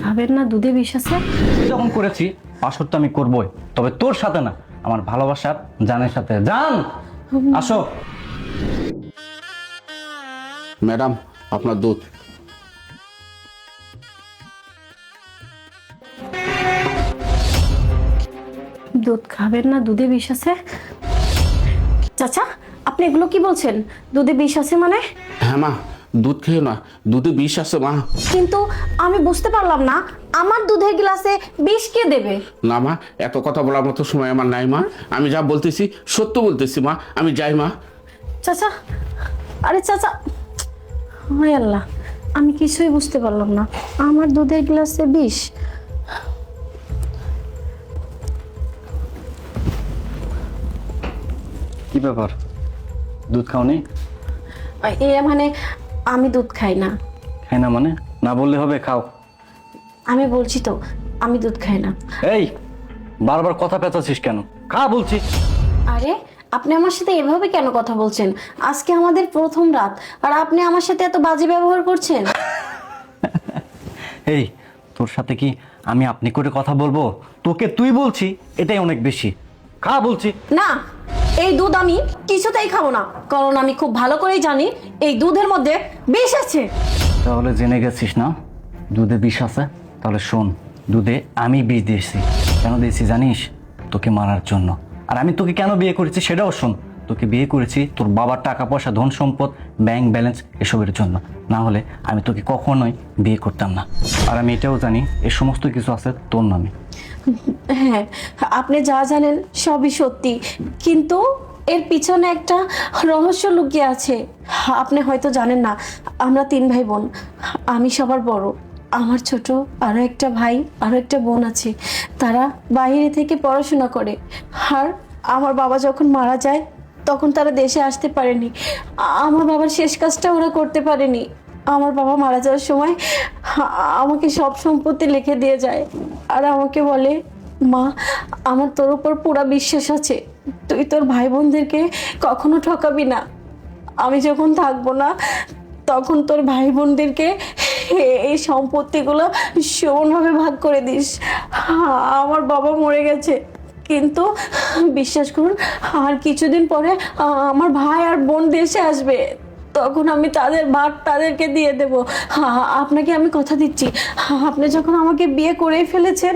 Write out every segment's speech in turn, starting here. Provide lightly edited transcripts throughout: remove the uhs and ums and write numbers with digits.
খাবেন না? দুধে বিষ আছে। যখন করেছি পাশর তো আমি করবই, তবে তোর সাথে না, আমার ভালোবাসার জানের সাথে। জান আসো। ম্যাডাম, আপনার দুধ। দুধ খাবেন না? দুধে বিষ আছে। চাচা, আপনি এগুলো কি বলছেন? দুধে বিষ আছে মানে? হ্যাঁ মা, দুধ খেয়ে না, দুধে বিষ আছে মা। কিন্তু আমি বুঝতে পারলাম না, আমার দুধের গ্লাসে বিষ কে দেবে? না মা, এত কথা বলার মতো সময় আমার নাই মা। আমি যা বলতেছি সত্য বলতেছি মা, আমি যাই মা। চাচা, আরে চাচা, হায় আল্লাহ, আমি কিছুই বুঝতে পারলাম না। আমার দুধের গ্লাসে বিষ? কি ব্যাপার, দুধ খাওনি? এ মানে আমি দুধ খাই না। খাই না মানে? না বললে হবে, খাও। আমি বলছি তো, আমি দুধ খাই না। এই বারবার কথা পেঁচাচ্ছিস কেন? খা বলছি। আরে আপনি আমার সাথে এভাবে কেন কথা বলছেন? আজকে আমাদের প্রথম রাত, আর আপনি আমার সাথে এত বাজে ব্যবহার করছেন। এই তোর সাথে কি আমি আপনি করে কথা বলবো? তোকে তুই বলছি, এটাই অনেক বেশি। খা বলছি। না, এই দুধ আমি কিছুতেই খাবো না, কারণ আমি খুব ভালো করেই জানি এই দুধের মধ্যে বিষ আছে। তাহলে জেনে গেছিস না দুধে বিষ আছে? তাহলে শোন, দুধে আমি বিষ দিয়েছি। কেন দিয়েছি জানিস? তোকে মারার জন্য। আর আমি তোকে কেন বিয়ে করেছি সেটাও শোন। তোকে বিয়ে করেছি তোর বাবার টাকা পয়সা, ধন সম্পদ, ব্যাংক ব্যালেন্স এসবের জন্য। না হলে আমি তোকে কখনোই বিয়ে করতাম না। আর আমি এটাও জানি এই সমস্ত কিছু আছে তোর নামে। হ্যাঁ, আপনি যা জানেন সবই সত্যি, কিন্তু এর পিছনে একটা রহস্য লুকিয়ে আছে। আপনি হয়তো জানেন না, আমরা 3 ভাই বোন। আমি সবার বড়। আমার ছোট আরো একটা ভাই, আরো একটা বোন আছে। তারা বাইরে থেকে পড়াশোনা করে। আর আমার বাবা যখন মারা যায়, তখন তারা দেশে আসতে পারেনি। আমার বাবার শেষ কাজটা ওরা করতে পারেনি। আমার বাবা মারা যাওয়ার সময় আমাকে সব সম্পত্তি লিখে দিয়ে যায়, আর আমাকে বলে, মা, আমার তোর উপর পুরা বিশ্বাস আছে, তুই তোর ভাই বোনদেরকে কখনো ঠকাবি না। আমি যখন থাকবো না, তখন তোর ভাই বোনদেরকে এই সম্পত্তিগুলো সমানভাবে ভাগ করে দিস। আমার বাবা মরে গেছে, কিন্তু বিশ্বাস করুন, আর কিছুদিন পরে আমার ভাই আর বোন দেশে আসবে, তখন আমি তাদের ভাগ তাদেরকে দিয়ে দেব। আপনাকে আমি কথা দিচ্ছি, আপনি যখন আমাকে বিয়ে করেই ফেলেছেন,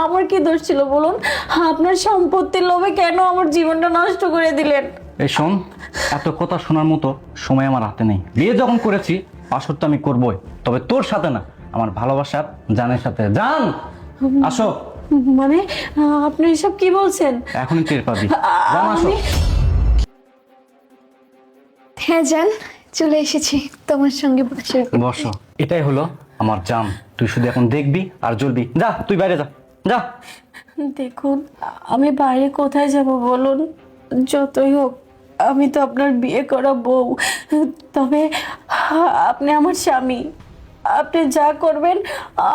আমার কি দোষ ছিল বলুন? আপনার সম্পত্তির লোভে কেন আমার জীবনটা নষ্ট করে দিলেন? এই শোন, এত কথা শোনার মতো সময় আমার হাতে নেই। বিয়ে যখন করেছি পাশর তো আমি করবই, তবে তোর সাথে না, আমার ভালোবাসার জানের সাথে। জান আসো। মানে আপনি এসব কি বলছেন? এখনই টের পাবি। জান আসো। হ্যাঁ জান, চলে এসেছি তোমার সঙ্গে বসে। বসো। এটাই হলো আমার জান। তুই শুধু এখন দেখবি আর জ্বলবি। যা তুই বাইরে যা, যা। দেখুন, আমি বাইরে কোথায় যাব বলুন? যতই হোক, আমি তো আপনার বিয়ে করা বউ। তবে আপনি আমার স্বামী, আপনি যা করবেন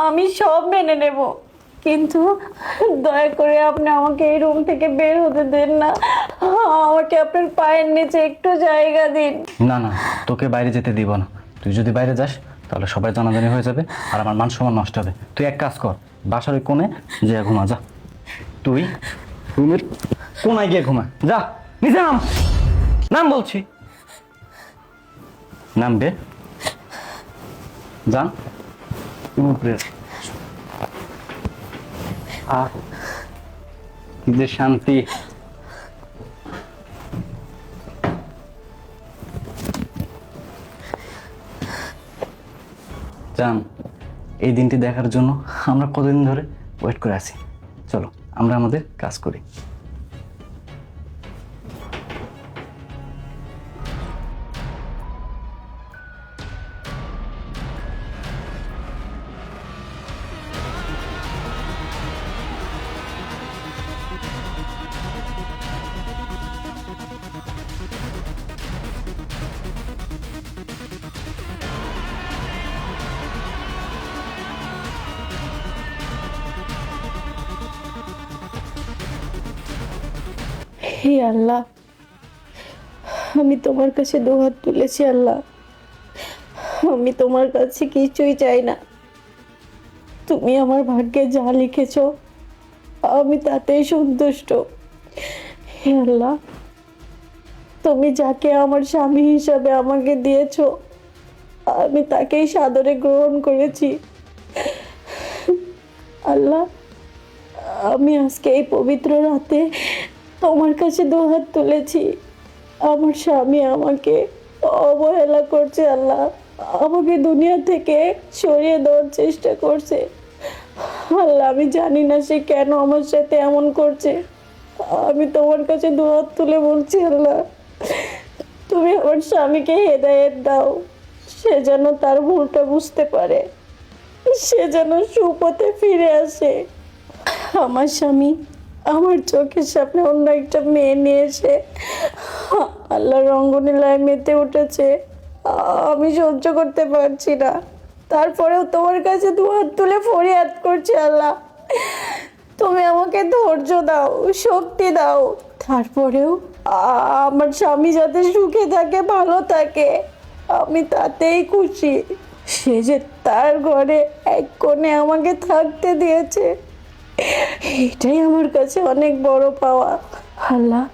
আমি সব মেনে নেব, কিন্তু দয়া করে আপনি আমাকে এই রুম থেকে বের হতে দেন না। আমাকে আপনার পায়ের নিচে একটু জায়গা দিন। না না, তোকে বাইরে যেতে দিব না। তুই যদি বাইরে যাস তাহলে সবাই জানাজানি হয়ে যাবে, আর আমার মান সম্মান নষ্ট হবে। তুই এক কাজ কর, বাসার ওই কোণে যে ঘুমা যা। তুই রুমের কোনায় গিয়ে ঘুমা যা। নিচে নাম, নাম বলছি, নামবে। যা উপরে। কি যে শান্তি। জান, এই দিনটি দেখার জন্য আমরা কতদিন ধরে ওয়েট করে আছি। চলো আমরা আমাদের কাজ করি। হে আল্লাহ, আমি তোমার কাছে দুহাত তুলেছি আল্লাহ। আমি তোমার কাছে কিছুই চাই না, তুমি আমার ভাগ্যে যা লিখেছ আমি তাতেই সন্তুষ্ট। হে আল্লাহ, তুমি যাকে আমার স্বামী হিসাবে আমাকে দিয়েছো আমি তাকেই সাদরে গ্রহণ করেছি। আল্লাহ, আমি আজকে এই পবিত্র রাতে তোমার কাছে দুহাত তুলেছি। আমার স্বামী আমাকে অবহেলা করছে আল্লাহ, আমাকে দুনিয়া থেকে সরিয়ে দেওয়ার চেষ্টা করছে। আল্লাহ, আমি জানি না সে কেন আমার সাথে এমন করছে। আমি তোমার কাছে দুহাত তুলে বলছি আল্লাহ, তুমি আমার স্বামীকে হেদায়েত দাও, সে যেন তার ভুলটা বুঝতে পারে, সে যেন সুপথে ফিরে আসে। আমার স্বামী আমার চোখের সামনে অন্য একটা মেয়ে নিয়ে এসে আল্লাহর রঙ্গনীলায় মেতে উঠেছে, আমি সহ্য করতে পারছি না। তারপরেও তোমার কাছে দুহাত তুলে ফরিয়াদ করছি আল্লাহ, তুমি আমাকে ধৈর্য দাও, শক্তি দাও। তারপরেও আমার স্বামী যাতে সুখে থাকে, ভালো থাকে, আমি তাতেই খুশি। সে যে তার ঘরে এক কোণে আমাকে থাকতে দিয়েছে, এটাই আমার কাছে অনেক বড় পাওয়া। আল্লাহ,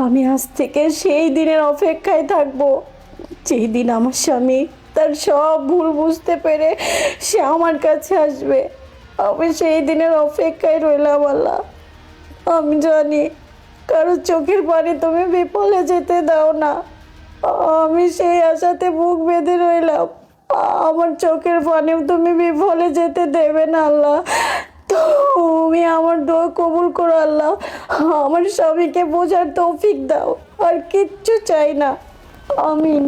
আমি আজ থেকে সেই দিনের অপেক্ষায় থাকবো যেই দিন আমার স্বামী তার সব ভুল বুঝতে পেরে সে আমার কাছে আসবে। আমি সেই দিনের অপেক্ষায় রইলাম আল্লাহ। আমি জানি কারো চোখের পানি তুমি বিফলে যেতে দাও না, আমি সেই আশাতে বুক বেঁধে রইলাম। আমার চোখের পানিও তুমি বিফলে যেতে দেবে না আল্লাহ। তুমি আমার দোয়া কবুল করো আল্লাহ, আমার স্বামীকে বোঝার তৌফিক দাও, আর কিচ্ছু চাই না। আমিন।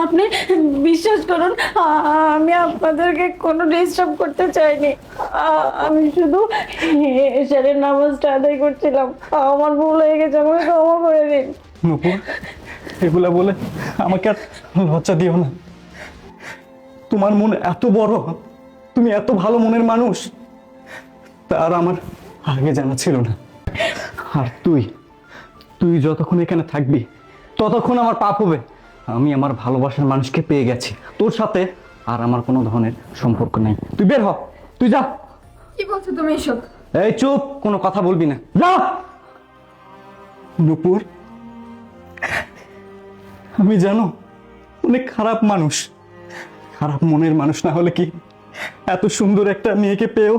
আপনি বিশ্বাস করুন, আমি আপনাদেরকে কোনো ডিস্টার্ব করতে চাইনি। আমি শুধু এশারের নামাজটা আদায় করছিলাম, আমার ভুল হয়ে গেছে, আমাকে ক্ষমা করে দিন। নূপুর, এগুলা বলে আমাকে আর লজ্জা দিও না। তোমার মন এত বড়, তুমি এত ভালো মনের মানুষ, তার আমার আগে জানা ছিল না। আর তুই যতক্ষণ এখানে থাকবি ততক্ষণ আমার পাপ হবে। আমি আমার ভালোবাসার মানুষকে পেয়ে গেছি, তোর সাথে আর আমার কোনো ধরনের সম্পর্ক নেই। তুই বের হ, তুই যা। কি বলছো তুমি এসব? এই চুপ, কোনো কথা বলবি না, যা। নূপুর, আমি জানো অনেক খারাপ মানুষ, খারাপ মনের মানুষ না হলে কি এত সুন্দর একটা মেয়েকে পেয়েও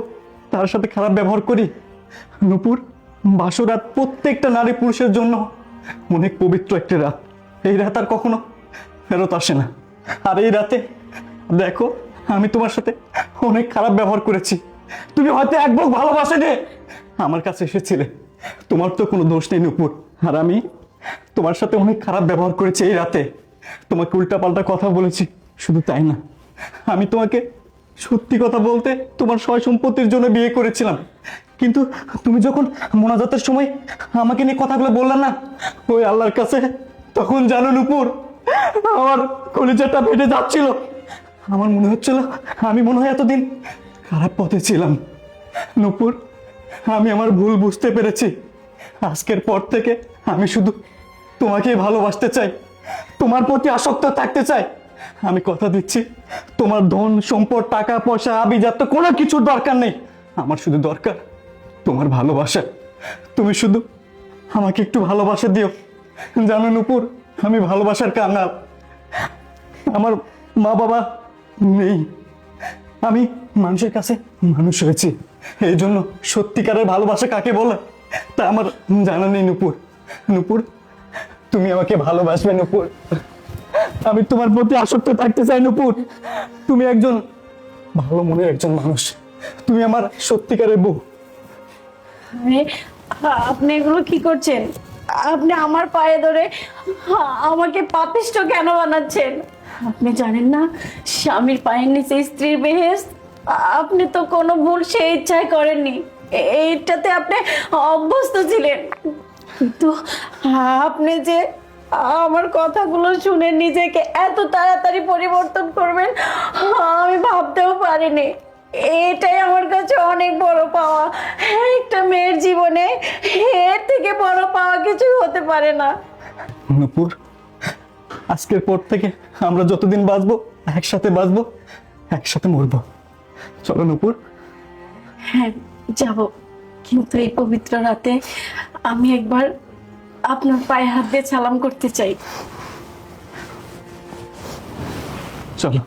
তার সাথে খারাপ ব্যবহার করি? নূপুর, বাসরাত প্রত্যেকটা নারী পুরুষের জন্য অনেক পবিত্র একটা রাত। এই রাত আর কখনো ফেরত আসে না। আর এই রাতে দেখো, আমি তোমার সাথে অনেক খারাপ ব্যবহার করেছি। তুমি হয়তো এক বুক ভালোবাসা নিয়ে আমার কাছে এসেছিলে, তোমার তো কোনো দোষ নেই নূপুর। আর আমি তোমার সাথে অনেক খারাপ ব্যবহার করেছি এই রাতে, তোমাকে উল্টাপাল্টা কথা বলেছি। শুধু তাই না, আমি তোমাকে সত্যি কথা বলতে তোমার সয় সম্পত্তির জন্য বিয়ে করেছিলাম, কিন্তু তুমি যখন মোনাজাতের সময় আমাকে নিয়ে কথাগুলো বললে না ওই আল্লাহর কাছে, তখন জানো নূপুর, আমার কলিজাটা ফেটে যাচ্ছিল। আমার মনে হচ্ছিল আমি মনে হয় এতদিন খারাপ পথে ছিলাম। নূপুর, আমি আমার ভুল বুঝতে পেরেছি। আজকের পর থেকে আমি শুধু তোমাকেই ভালোবাসতে চাই, তোমার প্রতি আসক্ত থাকতে চাই। আমি কথা দিচ্ছি, তোমার ধন সম্পদ, টাকা পয়সা, আভিজাত্য কোনো কিছুর দরকার নেই। আমার শুধু দরকার তোমার ভালোবাসা। তুমি শুধু আমাকে একটু ভালোবাসা দিও। জানো নূপুর, আমি ভালোবাসার কাঙাল। আমার মা বাবা নেই, আমি মানুষের কাছে মানুষ হয়েছি। এই জন্য সত্যিকারের ভালোবাসা কাকে বলে তা আমার জানা নেই। নূপুর, নূপুর, তুমি আমাকে ভালোবাসবে নূপুর। আমি তোমার প্রতি আসক্ত থাকতে চাই নূপুর। তুমি একজন ভালো মনের একজন মানুষ, তুমি আমার সত্যিকারের বউ। আরে, আপনি এগুলো কি করছেন? আপনি আমার পায়ে ধরে আমাকে পাপিষ্ঠ কেন বানাচ্ছেন? আপনি জানেন না স্বামীর পায়ের নিচে স্ত্রীর বেহেশত? আপনি তো কোনো ভুল সেই ইচ্ছায় করেননি, এইটাতে আপনি অভ্যস্ত ছিলেন। কিন্তু আপনি যে আমার কথাগুলো শুনে নিজেকে এত তাড়াতাড়ি পরিবর্তন করবেন আমি ভাবতেও পারিনি। এটাই আমার কাছে অনেক বড় পাওয়া। একটা মেয়ের জীবনে এর থেকে বড় পাওয়া কিছু হতে পারে না। নূপুর, আজকের পর থেকে আমরা যতদিন বাঁচবো একসাথে বাঁচবো, একসাথে মরবো। চলো নূপুর। হ্যাঁ যাব, কিন্তু এই পবিত্র রাতে আমি একবার আপনার পায়ে হাত দিয়ে সালাম করতে চাই। চলো।